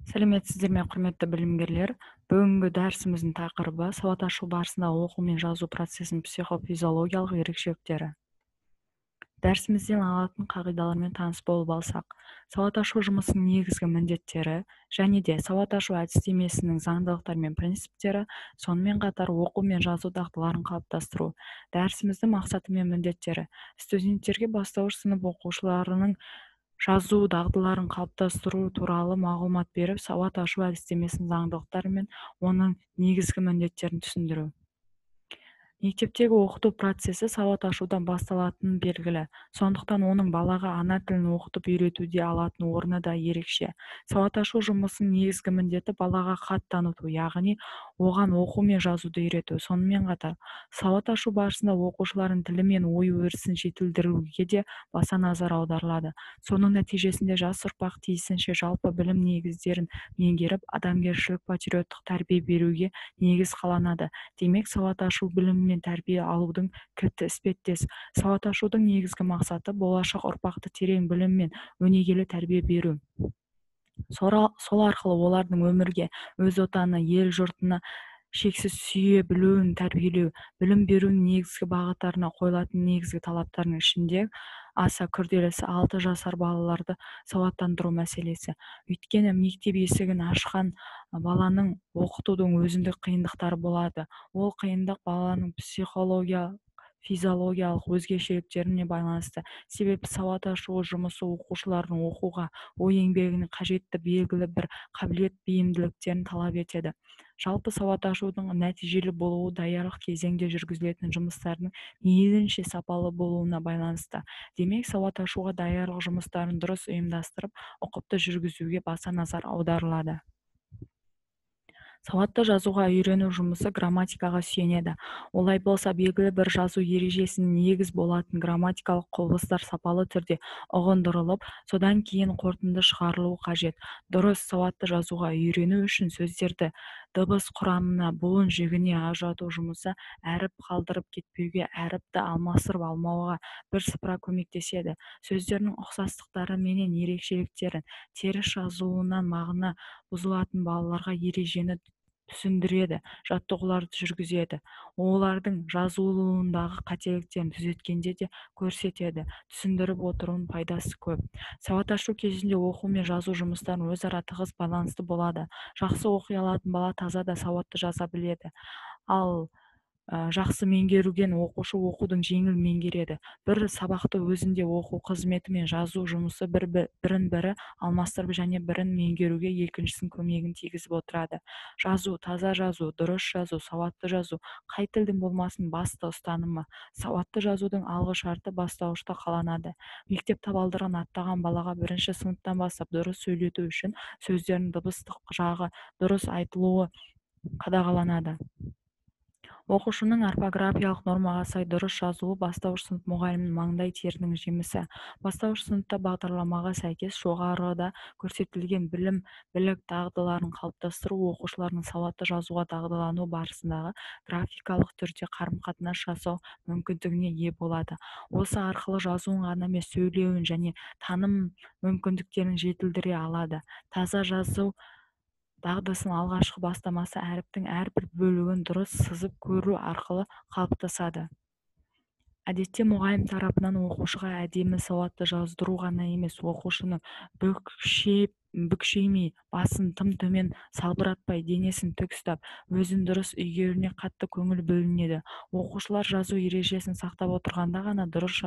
Сәлеметсіздер ме, құрметті білімгерлер? Бүгінгі дәрісіміздің тақырыбы сауат ашу барысында оқу мен жазу процесінің психофизиологиялық ерекшеліктері. Дәрісімізден алатын қағидалармен таныс болып алсақ, сауат ашу жұмысының негізгі міндеттері және де сауат ашу әдістемесінің заңдылықтары мен принциптері, сонымен қатар оқу мен жазу дағдыларын қалыптастыру. Дәрісіміздің мақсаты мен міндеттері: студенттерге бастауыш сынып оқушыларының жазу дағдыларын қалыптастыру туралы мағлұмат беріп, сауат ашу әдістемесінің заңдылықтары мен оның негізгі міндеттерін түсіндіру. Мектептегі оқыту процесі сауат ашудан басталатыны белгілі, сондықтан оның балаға ана тілін оқытып үйретуде алатын орны да ерекше. Сауат ашу жұмысының негізгі міндеті балаға хат таныту, яғни оған оқу мен жазуды үйрету. Сонымен қатар, сауат ашу барысында оқушылардың тілі мен ой өрісін жетілдіруге де баса назар аударылады. Соның нәтижесінде жас ұрпақ тиісінше жалпы білім негіздерін меңгеріп, адамгершілік, патриоттық тәрбие беруге негіз қаланады. Демек, сауат ашу білім мен тәрбие алудың кілті іспеттес. Сауат ашудың негізгі мақсаты болашақ ұрпақты терең білім мен өнегелі тәрбие беру. Сол арқылы олардың өмірге, өз отаны, ел жұртына шексіз сүйе білуін тәрбиелеу. Білім берудің негізгі бағыттарына қойылатын негізгі талаптардың ішінде аса күрделісі 6 жасар балаларды сауаттандыру мәселесі. Өйткені мектеп есігін ашқан баланың оқытудың өзіндік қиындықтары болады. Ол қиындық баланың физиологиялық өзгешеліктеріне байланысты. Себебі сауат ашу жұмысы оқушылардың оқуға, ой еңбегіне қажетті белгілі бір қабілет бейімділіктерін талап етеді. Жалпы сауат ашудың нәтижелі болуы даярлық кезеңде жүргізілетін жұмыстардың мейлінше сапалы болуына байланысты. Демек, сауат ашуға даярлық жұмыстарын дұрыс ұйымдастырып, ұқыпты жүргізуге баса назар аударылады. Сауатты жазуға үйрену жұмысы грамматикаға сүйенеді. Олай болса, белгілі бір жазу ережесіне негіз болатын грамматикалық құбылыстар сапалы түрде ұғындырылып, содан кейін қорытынды шығарылуы қажет. Дұрыс сауатты жазуға үйрену үшін сөздерді дыбыс құрамына, буын жігіне ажырату жұмысы әріп қалдырып кетпеуге, әріпті алмастырып алмауға бірсыпыра көмектеседі. Сөздердің ұқсастықтары менен ерекшеліктерін, теріс жазылуынан мағына бұзылатын балаларға ережені түсіндіреді, жаттығуларды жүргізеді. Олардың жазылуындағы қателіктерін түзеткенде де көрсетеді. Түсіндіріп отыруының пайдасы көп. Сауат ашу кезінде оқу мен жазу жұмыстарын өзара тығыз байланысты болады. Жақсы оқи алатын бала таза да сауатты жаза біледі. Ал жақсы меңгерген оқушы оқудың жеңіл меңгереді. Бір сабақты өзінде оқу қызметі мен жазу жұмысы бірін-бірі алмастырып және бірін меңгеруге екіншісінің көмегін тигізіп отырады. Жазу, таза жазу, дұрыс жазу, сауатты жазу қай тілдің болмасын басты ұстанымы. Сауатты жазудың алғы шарты бастауышта қаланады. Мектеп табалдырығын аттаған балаға 1-ші сыныптан бастап дұрыс сөйлету үшін сөздердің дыбыстық жағы дұрыс айтылуы қадағаланады. Оқушының орфографиялық нормаға сай дұрыс жазуы бастауыш сынып мұғалімінің маңдай терінің жемісі. Бастауыш сыныпта бағдарламаға сәйкес жоғарыда көрсетілген білім, білік дағдыларын қалыптастыру оқушылардың сауатты жазуға дағдылану барысындағы графикалық түрде қарым-қатынас жасау мүмкіндігіне ие болады. Осы арқылы жазуын ғана емес, сөйлеуін және таным мүмкіндіктерін жетілдіре алады. Таза жазу дағдысының алғашқы бастамасы әріптің әрбір бөлігін дұрыс сызып көру арқылы қалыптасады. Әдетте мұғалім тарапынан оқушыға әдемі сауатты жаздыру ғана емес, оқушының бүкшеймей, басын тым төмен салбыратпай, денесін тік ұстап, өзін дұрыс игеруіне қатты көңіл бөлінеді. Оқушылар жазу ережесін сақтап отырғанда ғана дұрыс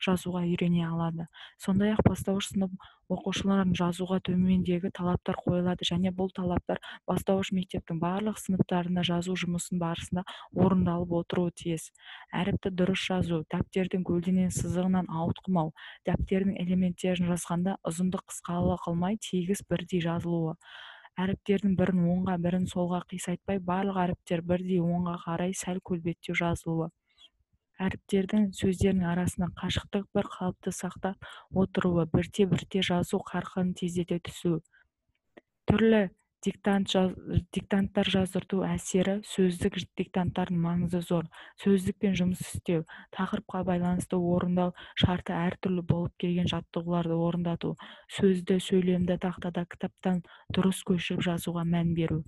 жазуға үйрене алады. Сондай-ақ бастауыш сынып оқушыларын жазуға төмендегі талаптар қойылады және бұл талаптар бастауыш мектептің барлық сыныптарында жазу жұмысын барысында орындалып отыруы тиіс. Әріпті дұрыс жазу, дәптердің көлденең сызығынан ауытқымау, дәптердің элементтерін жазғанда ұзынды қысқалы қылмай тегіс бірдей жазылуы. Әріптердің бірін оңға, бірін солға қисайтпай, барлық әріптер бірдей оңға қарай сәл көлбеттеу жазылуы. Әріптердің сөздердің арасында қашықтық бір қалыпты сақтап отыруы, бірте-бірте жазу қарқынын тездете түсу. Түрлі диктанттар жаздырту әсері, сөздік диктанттардың маңызы зор. Сөздікпен жұмыс істеу, тақырыпқа байланысты орындау шарты әртүрлі болып келген жаттығуларды орындату, сөзді, сөйлемді тақтада, кітаптан дұрыс көшіріп жазуға мән беру.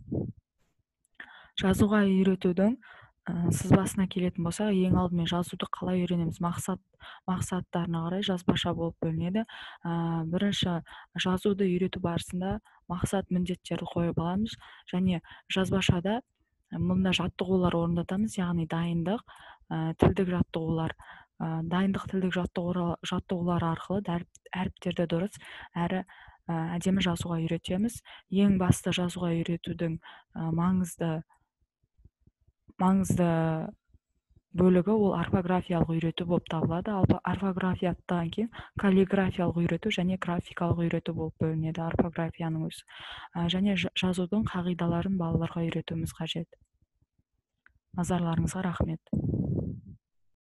Жазуға үйретудің сызбасына келетін болсақ, ең алдымен жазуды қалай үйренеміз? Мақсаттарына қарай жазбаша болып бөлінеді. Бірінші, жазуды үйрету барысында мақсат, міндеттерді қойып аламыз, және жазбашада мұнда жаттығулар орындатамыз, яғни дайындық, тілдік жаттығулар. Дайындық тілдік жаттығулар арқылы әріптерді дұрыс әрі әдемі жазуға үйретеміз. Ең басты жазуға үйретудің маңызды бөлігі ол орфографиялық үйрету болып табылады. Ал орфографиядан кейін каллиграфиялық үйрету және графикалық үйрету болып бөлінеді орфографияның өзі. Және жазудың қағидаларын балаларға үйретуіміз қажет. Назарларыңызға рахмет.